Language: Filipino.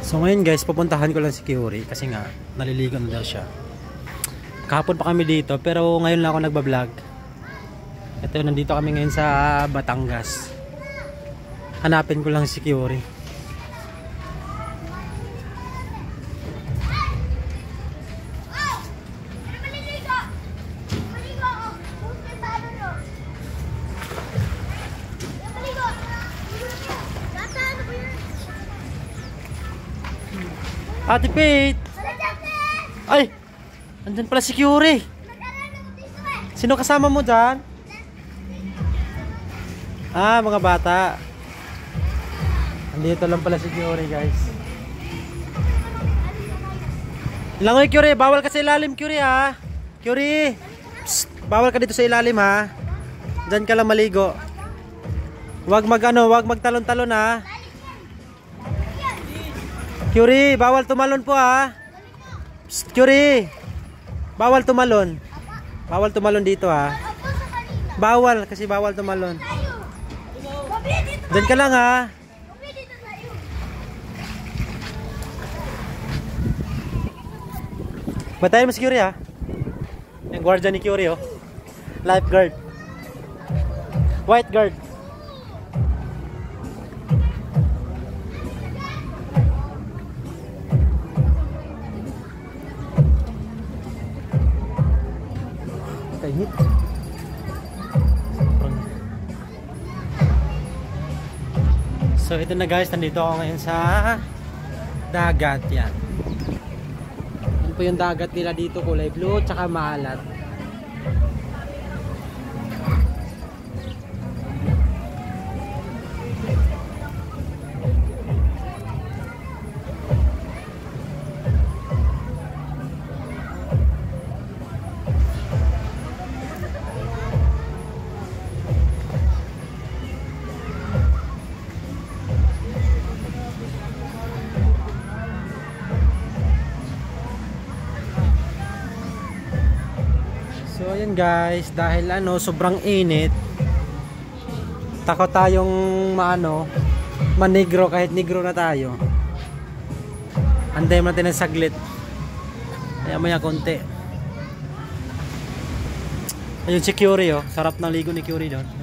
So ngayon guys, pupuntahan ko lang si Curie kasi nga naliligo na daw siya. Kahapon pa kami dito pero ngayon lang ako nagba-vlog. Ito, nandito kami ngayon sa Batangas. Hanapin ko lang si Curie. Ate Pete! Ay! Andyan pala si Curie. Sino kasama mo dyan? Ah, mga bata. Andito lang pala si Curie, guys. Langoy, Curie. Bawal ka sa ilalim, Curie, ha? Curie! Psst, bawal ka dito sa ilalim, ha? Dyan ka lang maligo. Huwag magtalon-talon, ha? Curie, bawal tumalon po, ha? Psst, Curie! Bawal tumalon. Bawal tumalon dito, ha? Bawal, kasi bawal tumalon. Diyan ka lang, ha? Batayin mo si Curie, ha? Yung guardian ni Curie, oh. Lifeguard. White guard. Hit. So ito na guys, nandito ako ngayon sa dagat. Yan. Yan po yung dagat nila dito, kulay blue tsaka maalat. So ayan guys, dahil sobrang init, takot tayong manigro kahit negro na tayo. Antayin natin ng saglit. Maya konti. Ayun si Curie, oh. Sarap ng ligo ni Curie doon.